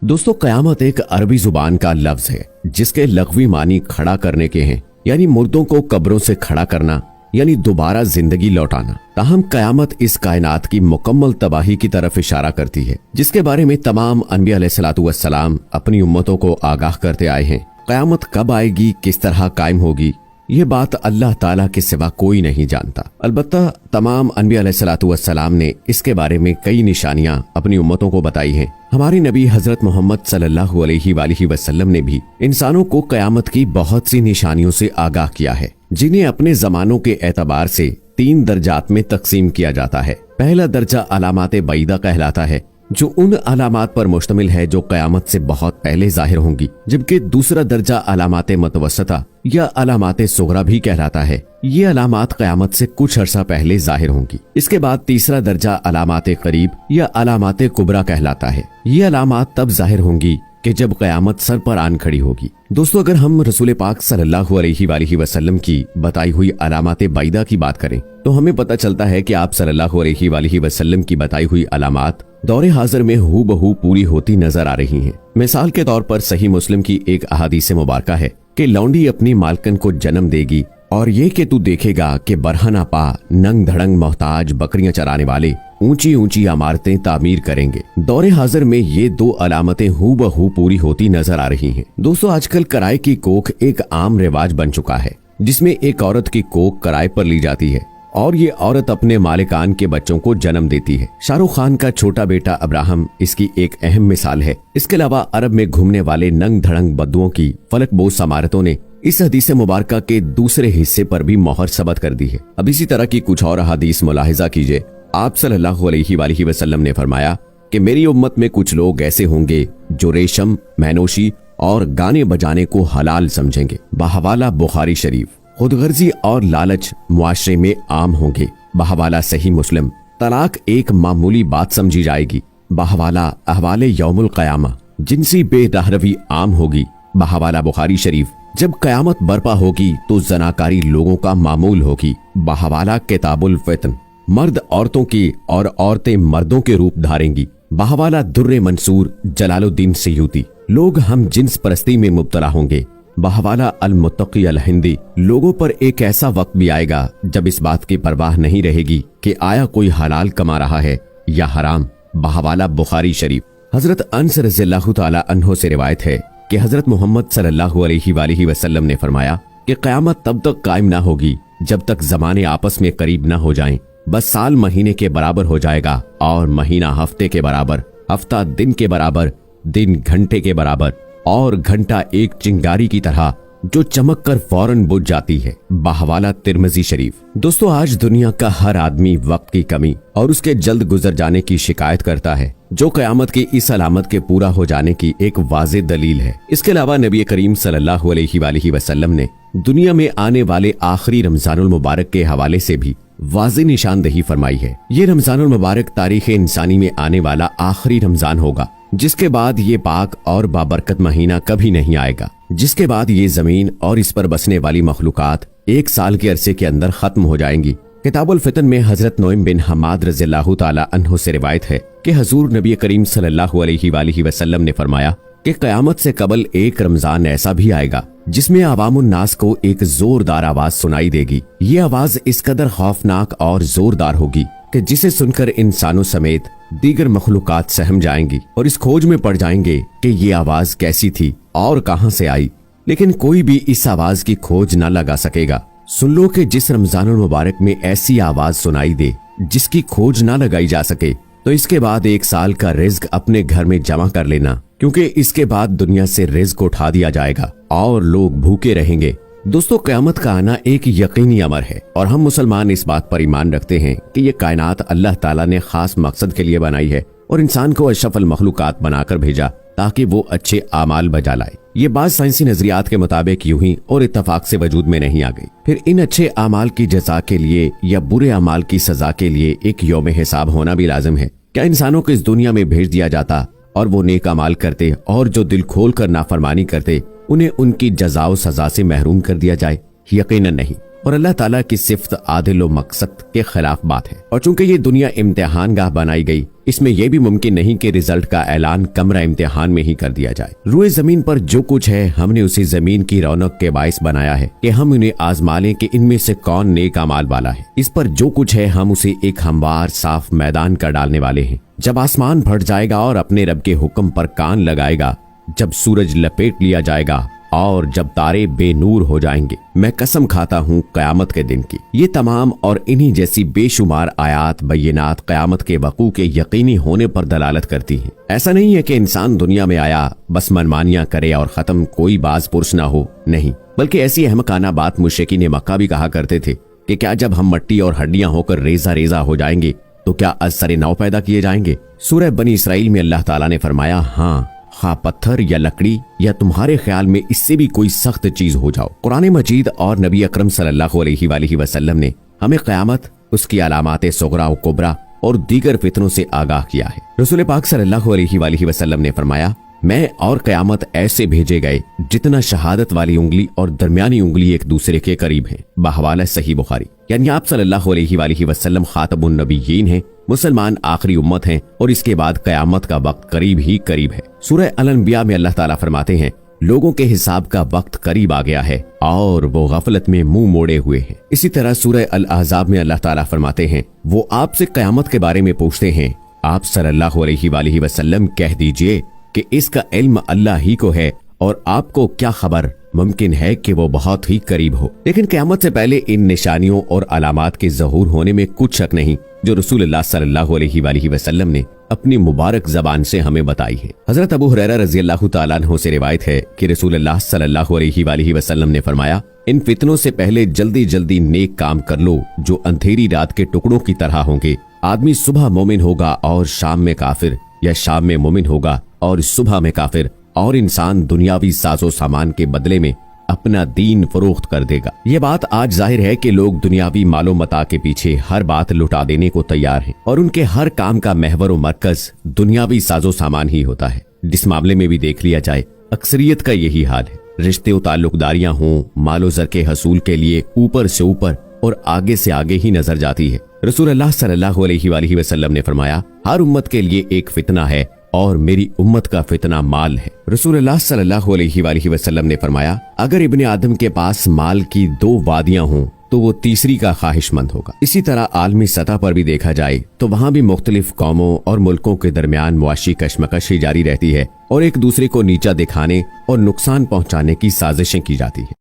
दोस्तों, कयामत एक अरबी जुबान का लफ्ज है जिसके लग़वी मानी खड़ा करने के हैं, यानी मुर्दों को कब्रों से खड़ा करना, यानी दोबारा जिंदगी लौटाना। ताहम कयामत इस कायनात की मुकम्मल तबाही की तरफ इशारा करती है, जिसके बारे में तमाम अन्बिया अलैहिस्सलातु वस्सलाम अपनी उम्मतों को आगाह करते आए हैं। कयामत कब आएगी, किस तरह कायम होगी, ये बात अल्लाह ताला के सिवा कोई नहीं जानता। अलबत्ता तमाम अन्बिया अलैहिस्सलातु वस्सलाम ने इसके बारे में कई निशानियां अपनी उम्मतों को बताई हैं। हमारे नबी हजरत मोहम्मद सल्लल्लाहु अलैहि वसल्लम ने भी इंसानों को कयामत की बहुत सी निशानियों से आगाह किया है, जिन्हें अपने जमानों के एतबार से 3 दर्जात में तकसीम किया जाता है। पहला दर्जा अलामाते बैदा कहलाता है, जो उन अलामात पर मुश्तमिल है जो कयामत से बहुत पहले जाहिर होंगी, जबकि दूसरा दर्जा अलामाते मतवस्सता या अलामाते सुगरा भी कहलाता है। ये अलामात कयामत से कुछ अरसा पहले जाहिर होंगी। इसके बाद तीसरा दर्जा अलामाते करीब या अलामाते कुबरा कहलाता है। ये अलामात तब जाहिर होंगी कि जब कयामत सर पर आन खड़ी होगी। दोस्तों, अगर हम रसूल पाक सल्लल्लाहु अलैहि वसल्लम की बताई हुई अलामाते बैदा की बात करें तो हमें पता चलता है कि आप सल्लल्लाहु अलैहि वसल्लम की बताई हुई अलामात दौरे हाजिर में हूबहू पूरी होती नजर आ रही हैं। मिसाल के तौर पर सही मुस्लिम की एक अहादीस मुबारका है कि लौंडी अपनी मालकन को जन्म देगी और ये कि तू देखेगा कि बरहना पा नंग धड़ंग मोहताज बकरियां चराने वाले ऊंची ऊंची इमारतें तामीर करेंगे। दौरे हाजिर में ये 2 अलामतें हूबहू पूरी होती नजर आ रही हैं। दोस्तों, आजकल किराए की कोख एक आम रिवाज बन चुका है, जिसमें एक औरत की कोख किराए पर ली जाती है और ये औरत अपने मालिकान के बच्चों को जन्म देती है। शाहरुख खान का छोटा बेटा अब्राहम इसकी एक अहम मिसाल है। इसके अलावा अरब में घूमने वाले नंग धड़ंग बद्दुओं की फलकबोस इमारतों ने इस हदीस मुबारका के दूसरे हिस्से पर भी मोहर सबत कर दी है। अब इसी तरह की कुछ और हदीस मुलाहिजा कीजिए। आप सल्लल्लाहु अलैहि वसल्लम ने फरमाया कि मेरी उम्मत में कुछ लोग ऐसे होंगे जो रेशम, मैनोशी और गाने बजाने को हलाल समझेंगे। बहवाला बुखारी शरीफ। खुदगर्जी और लालच मुआशरे में आम होंगे। बहवाला सही मुस्लिम। तलाक एक मामूली बात समझी जाएगी। बहवाला अहवाले यौमुल क़यामा। जिनसी बेरहरवी आम होगी। बहवाला बुखारी शरीफ। जब कयामत बर्पा होगी तो जनाकारी लोगों का मामूल होगी। बहवाला किताबुल फितन। मर्द औरतों की और औरतें मर्दों के रूप धारेंगी। बहवाला दुर्रे मंसूर जलालुद्दीन सयूती। लोग हम जिन्स परस्ती में मुब्तला होंगे। बहवाला अल मुत्तकी अल हिंदी। लोगों पर एक ऐसा वक्त भी आएगा जब इस बात की परवाह नहीं रहेगी कि आया कोई हलाल कमा रहा है या हराम। बहवाला बुखारी शरीफ। हजरत अनस रज़ियल्लाहु ताला अन्हो से रिवायत है कि हजरत मोहम्मद सल्लल्लाहु अलैहि वसल्लम ने फरमाया कि कयामत तब तक कायम ना होगी जब तक जमाने आपस में करीब ना हो जाएं। बस साल महीने के बराबर हो जाएगा और महीना हफ्ते के बराबर, हफ्ता दिन के बराबर, दिन घंटे के बराबर और घंटा एक चिंगारी की तरह जो चमक कर फौरन बुझ जाती है। बहवाला तिरमिज़ी शरीफ। दोस्तों, आज दुनिया का हर आदमी वक्त की कमी और उसके जल्द गुजर जाने की शिकायत करता है, जो कयामत की इस अलामत के पूरा हो जाने की एक वाज़ेह दलील है। इसके अलावा नबी करीम सल्लल्लाहु अलैहि वसल्लम ने दुनिया में आने वाले आखिरी रमजानुल मुबारक के हवाले से भी वाज़ेह निशानदही फरमाई है। ये रमजानुल मुबारक तारीख इंसानी में आने वाला आखिरी रमजान होगा, जिसके बाद ये पाक और बाबरकत महीना कभी नहीं आएगा, जिसके बाद ये जमीन और इस पर बसने वाली मखलूकात 1 साल के अरसे के अंदर खत्म हो जाएंगी। किताबुल फितन में हजरत नोइम बिन हमाद रज़ियल्लाहु ताला अन्हु से रिवायत है कि हजूर नबी करीम सल्लल्लाहु अलैहि वसल्लम ने फरमाया कि कयामत से कबल एक रमजान ऐसा भी आएगा जिसमें अवामुन नास को एक जोरदार आवाज सुनाई देगी। ये आवाज इस कदर खौफनाक और जोरदार होगी कि जिसे सुनकर इंसानों समेत दीगर मखलूकात सहम जाएंगी और इस खोज में पड़ जाएंगे कि ये आवाज कैसी थी और कहां से आई, लेकिन कोई भी इस आवाज की खोज न लगा सकेगा। सुन लो कि जिस रमजानुल मुबारक में ऐसी आवाज सुनाई दे जिसकी खोज न लगाई जा सके, तो इसके बाद 1 साल का रिज्क अपने घर में जमा कर लेना, क्योंकि इसके बाद दुनिया से रिज्क उठा दिया जाएगा और लोग भूखे रहेंगे। दोस्तों, क़यामत का आना एक यकीनी अमर है और हम मुसलमान इस बात पर ईमान रखते हैं कि ये कायनात अल्लाह ताला ने खास मकसद के लिए बनाई है और इंसान को अशरफुल मखलूकात बनाकर भेजा ताकि वो अच्छे आमाल बजा लाए। ये बात साइंसी नजरियात के मुताबिक यूं ही और इत्तफाक से वजूद में नहीं आ गई। फिर इन अच्छे आमाल की जज़ा के लिए या बुरे अमाल की सजा के लिए एक यौम हिसाब होना भी लाजिम है। क्या इंसानों को इस दुनिया में भेज दिया जाता और वो नेक अमाल करते और जो दिल खोल कर नाफरमानी करते उन्हें उनकी जज़ा व सजा से महरूम कर दिया जाए? यकीनन नहीं। और अल्लाह ताला की सिफ्त आदिल व मकसद के खिलाफ बात है। और चूंकि ये दुनिया इम्तिहान गाह बनाई गई, इसमें यह भी मुमकिन नहीं कि रिजल्ट का ऐलान कमरा इम्तिहान में ही कर दिया जाए। रुए जमीन पर जो कुछ है हमने उसी जमीन की रौनक के बाइस बनाया है कि हम उन्हें आजमा लें कि इनमें से कौन नेक अमाल वाला है। इस पर जो कुछ है हम उसे एक हमवार साफ मैदान कर डालने वाले हैं। जब आसमान फट जाएगा और अपने रब के हुक्म पर कान लगाएगा, जब सूरज लपेट लिया जाएगा और जब तारे बेनूर हो जाएंगे, मैं कसम खाता हूँ कयामत के दिन की। ये तमाम और इन्हीं जैसी बेशुमार आयात बय्यनात कयामत के वकू के यकीनी होने पर दलालत करती हैं। ऐसा नहीं है कि इंसान दुनिया में आया बस मनमानियां करे और खत्म, कोई बाज पुरुष ना हो, नहीं। बल्कि ऐसी अहमकाना बात मुशरिकीन मक्का भी कहा करते थे कि क्या जब हम मट्टी और हड्डियां होकर रेजा रेजा हो जाएंगे तो क्या असरे नौ पैदा किए जाएंगे। सूरह बनी इसराइल में अल्लाह ताला ने फरमाया, हाँ, खा पत्थर या लकड़ी या तुम्हारे ख्याल में इससे भी कोई सख्त चीज हो जाओ। कुरान मजीद और नबी अकरम सल्लल्लाहु अलैहि वसल्लम ने हमें क़यामत, उसकी अलामात सुगरा व कुबरा और दीगर फितनों से आगाह किया है। रसूल पाक सल्लल्लाहु अलैहि वसल्लम ने फरमाया, मैं और क़यामत ऐसे भेजे गए जितना शहादत वाली उंगली और दरमियानी उंगली एक दूसरे के करीब हैं। बहवाला सही बुखारी। यानी आप सल्लल्लाहु अलैहि वसल्लम खातमुन नबिय्यीन हैं, मुसलमान आखिरी उम्मत हैं और इसके बाद कयामत का वक्त करीब ही करीब है। सूरह अल-अंबिया में अल्लाह ताला फरमाते हैं, लोगों के हिसाब का वक्त करीब आ गया है और वो गफलत में मुंह मोड़े हुए हैं। इसी तरह सूरह अल-अहज़ाब में अल्लाह ताला फरमाते हैं, वो आपसे कयामत के बारे में पूछते हैं, आप सल्लल्लाहु अलैहि वसल्लम कह दीजिए कि इसका इल्म अल्लाह ही को है और आपको क्या खबर, मुमकिन है कि वो बहुत ही करीब हो। लेकिन क़यामत से पहले इन निशानियों और अलामात के ज़हूर होने में कुछ शक नहीं जो रसूलुल्लाह सल्लल्लाहु अलैहि वसल्लम ने अपनी मुबारक जबान से हमें बताई है। हजरत अबू हुरैरा रज़ियल्लाहु ताला अन्हु से रिवायत है कि रसूलुल्लाह सल्लल्लाहु अलैहि वसल्लम ने फरमाया, इन फितनों से पहले जल्दी जल्दी नेक काम कर लो जो अंधेरी रात के टुकड़ों की तरह होंगे। आदमी सुबह मोमिन होगा और शाम में काफिर, या शाम में मोमिन होगा और सुबह में काफिर, और इंसान दुनियावी साजो सामान के बदले में अपना दीन फरोख्त कर देगा। ये बात आज जाहिर है कि लोग दुनियावी मालो मता के पीछे हर बात लुटा देने को तैयार हैं और उनके हर काम का महवर व मरकज दुनियावी साजो सामान ही होता है। जिस मामले में भी देख लिया जाए, अक्सरियत का यही हाल है। रिश्ते और ताल्लुकदारियां हों, मालो जर के हसूल के लिए ऊपर से ऊपर और आगे से आगे ही नजर जाती है। रसूलुल्लाह सल्लल्लाहु अलैहि वसल्लम ने फरमाया, हर उम्मत के लिए एक फितना है और मेरी उम्मत का फितना माल है। रसूलुल्लाह सल्लल्लाहु अलैहि वसल्लम ने फरमाया, अगर इब्ने आदम के पास माल की 2 वादियां हों तो वो तीसरी का ख्वाहिशमंद होगा। इसी तरह आलमी सतह पर भी देखा जाए तो वहाँ भी मुख्तलिफ कौमों और मुल्कों के दरमियान मुआशी कशमकश जारी रहती है और एक दूसरे को नीचा दिखाने और नुकसान पहुँचाने की साजिशें की जाती है।